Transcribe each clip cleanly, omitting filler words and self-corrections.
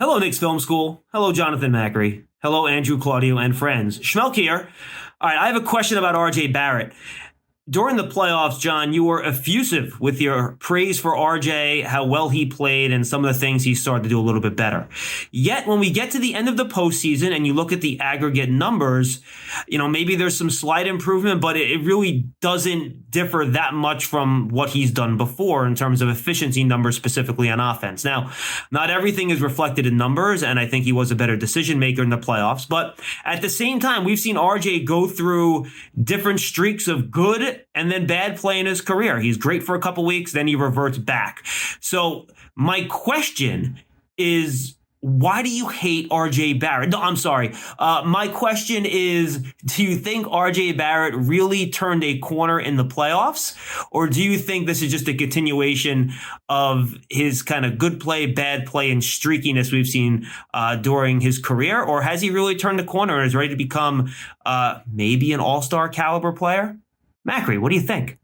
Hello, Knicks Film School. Hello, Jonathan Macri. Hello, Andrew, Claudio, and friends. Schmeelk here. All right, I have a question about RJ Barrett. During the playoffs, John, you were effusive with your praise for RJ, how well he played, and some of the things he started to do a little bit better. Yet, when we get to the end of the postseason and you look at the aggregate numbers, maybe there's some slight improvement, but it really doesn't differ that much from what he's done before in terms of efficiency numbers, specifically on offense. Now, not everything is reflected in numbers, and I think he was a better decision maker in the playoffs. But at the same time, we've seen RJ go through different streaks of good and then bad play in his career. He's great for a couple weeks, then he reverts back. So my question is, why do you hate RJ Barrett? No, I'm sorry. My question is, do you think RJ Barrett really turned a corner in the playoffs? Or do you think this is just a continuation of his kind of good play, bad play, and streakiness we've seen during his career? Or has he really turned the corner and is ready to become maybe an all-star caliber player? Macri, what do you think?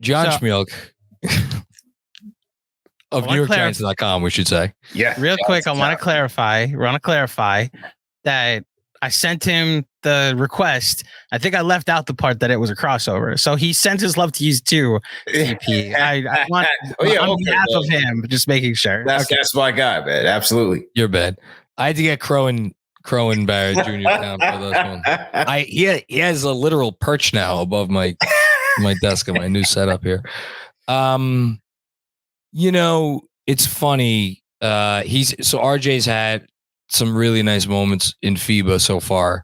John Schmeelk of NewYorkGiants.com, we should say. Yeah. Real quick, I want to clarify that I sent him the request. I think I left out the part that it was a crossover. So he sent his love to you too, CP. I want on behalf of him, just making sure. That's my guy, man. Absolutely. You're bad. I had to get Crowan Barrett Jr. down for this one. He has a literal perch now above my desk in my new setup here. It's funny. RJ's had some really nice moments in FIBA so far.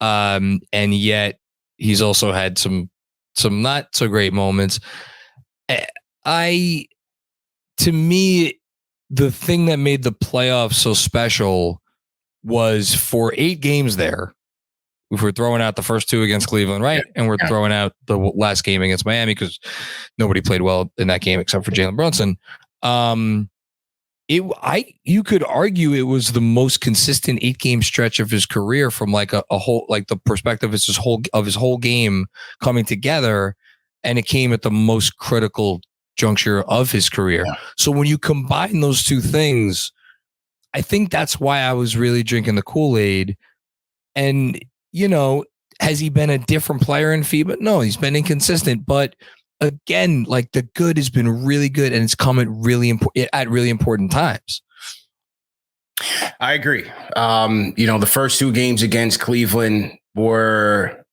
And yet he's also had some not so great moments. To me, the thing that made the playoffs so special was for 8 games there. If we're throwing out the first 2 against Cleveland, right? And we're throwing out the last game against Miami because nobody played well in that game except for Jalen Brunson. You could argue it was the most consistent 8-game stretch of his career from like a whole, like the perspective of his whole game coming together, and it came at the most critical juncture of his career. Yeah. So when you combine those two things, I think that's why I was really drinking the Kool-Aid. And has he been a different player in FIBA? No, he's been inconsistent, but again, like the good has been really good, and it's come at really important times. I agree. The first 2 games against Cleveland were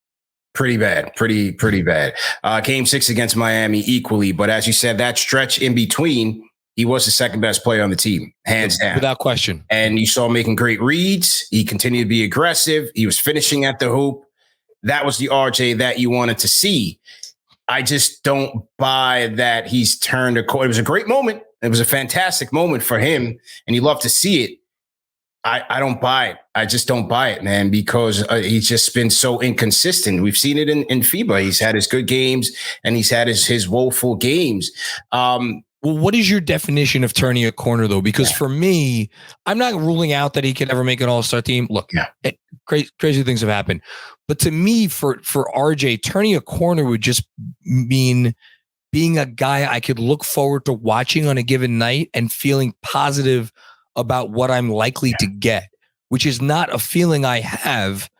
pretty bad, pretty bad. Game 6 against Miami equally, but as you said, that stretch in between, he was the second best player on the team, hands down, without question. And you saw him making great reads. He continued to be aggressive. He was finishing at the hoop. That was the RJ that you wanted to see. I just don't buy that he's turned a corner. It was a great moment. It was a fantastic moment for him, and you love to see it. I don't buy it. I just don't buy it, man, because he's just been so inconsistent. We've seen it in FIBA. He's had his good games, and he's had his woeful games. Well, what is your definition of turning a corner, though? Because for me, I'm not ruling out that he could ever make an all-star team. Look, crazy things have happened. But to me, for RJ, turning a corner would just mean being a guy I could look forward to watching on a given night and feeling positive about what I'm likely to get, which is not a feeling I have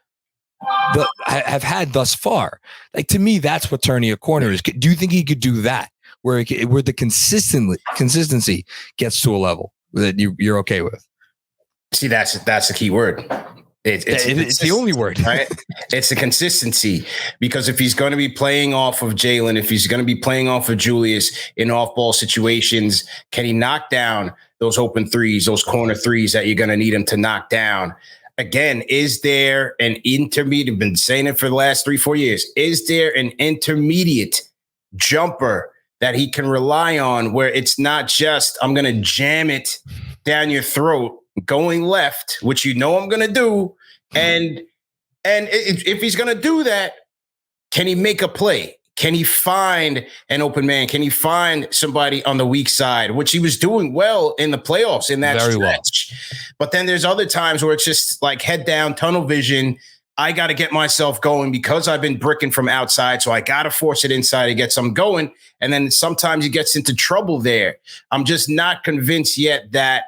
had thus far. Like, to me, that's what turning a corner is. Do you think he could do that? Where the consistency gets to a level that you're okay with? See, that's the key word. It's the only word, right? It's the consistency, because if he's going to be playing off of Jalen, if he's going to be playing off of Julius in off-ball situations, can he knock down those open threes, those corner threes that you're going to need him to knock down? Again, is there an intermediate? I've been saying it for the last 3-4 years. Is there an intermediate jumper that he can rely on, where it's not just, I'm going to jam it down your throat going left, which I'm going to do. And if he's going to do that, can he make a play? Can he find an open man? Can he find somebody on the weak side, which he was doing well in the playoffs in that stretch. Well. But then there's other times where it's just like head down, tunnel vision. I got to get myself going because I've been bricking from outside. So I got to force it inside to get some going. And then sometimes he gets into trouble there. I'm just not convinced yet that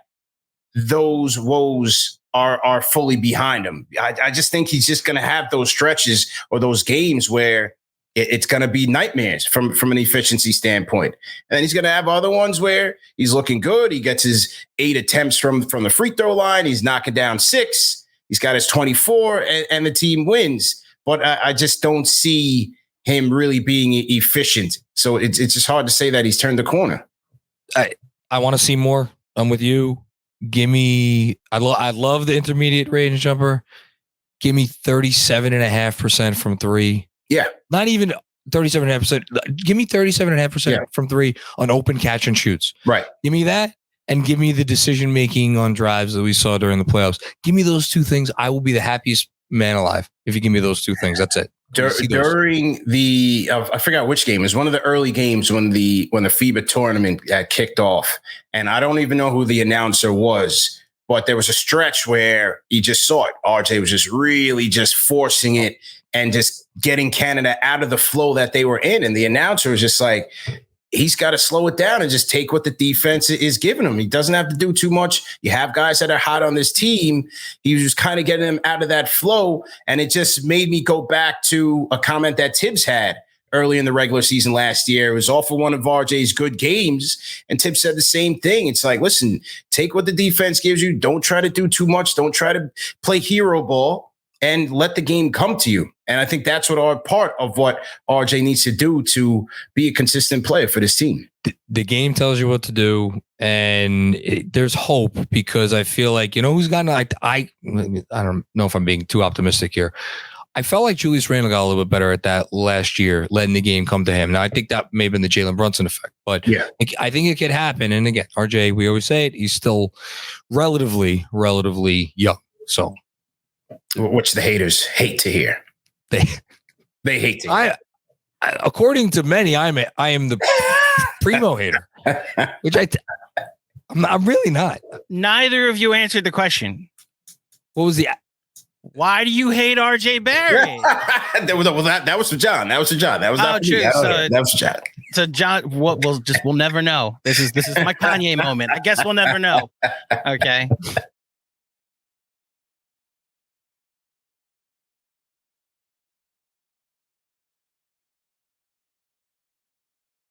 those woes are fully behind him. I just think he's just going to have those stretches or those games where it's going to be nightmares from an efficiency standpoint. And he's going to have other ones where he's looking good. He gets his 8 attempts from the free throw line. He's knocking down 6. He's got his 24 and the team wins. But I just don't see him really being efficient. So it's just hard to say that he's turned the corner. I want to see more. I'm with you. Give me, I love the intermediate range jumper. Give me 37.5% from 3. Yeah. Not even 37.5%. Give me 37.5% from 3 on open catch and shoots. Right. Give me that, and give me the decision making on drives that we saw during the playoffs. Give me those 2 things. I will be the happiest man alive if you give me those 2 things. That's it. During the, I forgot which game. It was one of the early games when the FIBA tournament kicked off. And I don't even know who the announcer was, but there was a stretch where you just saw it. RJ was just really just forcing it and just getting Canada out of the flow that they were in. And the announcer was just like, he's got to slow it down and just take what the defense is giving him. He doesn't have to do too much. You have guys that are hot on this team. He was just kind of getting them out of that flow. And it just made me go back to a comment that Tibbs had early in the regular season last year. It was off of one of RJ's good games. And Tibbs said the same thing. It's like, listen, take what the defense gives you. Don't try to do too much. Don't try to play hero ball and let the game come to you. And I think that's part of what RJ needs to do to be a consistent player for this team. The game tells you what to do, and there's hope, because I feel like, who's gotten, I don't know if I'm being too optimistic here. I felt like Julius Randle got a little bit better at that last year, letting the game come to him. Now, I think that may have been the Jalen Brunson effect, but yeah, I think it could happen. And again, RJ, we always say it, he's still relatively young. So, which the haters hate to hear. They hate to hear. According to many, I am the primo hater, which I'm really not. Neither of you answered the question. What was the? Why do you hate RJ Barrett? that was for John. That was for John. That was not for me. That was for John. So John, we'll never know. This is my Kanye moment. I guess we'll never know. Okay.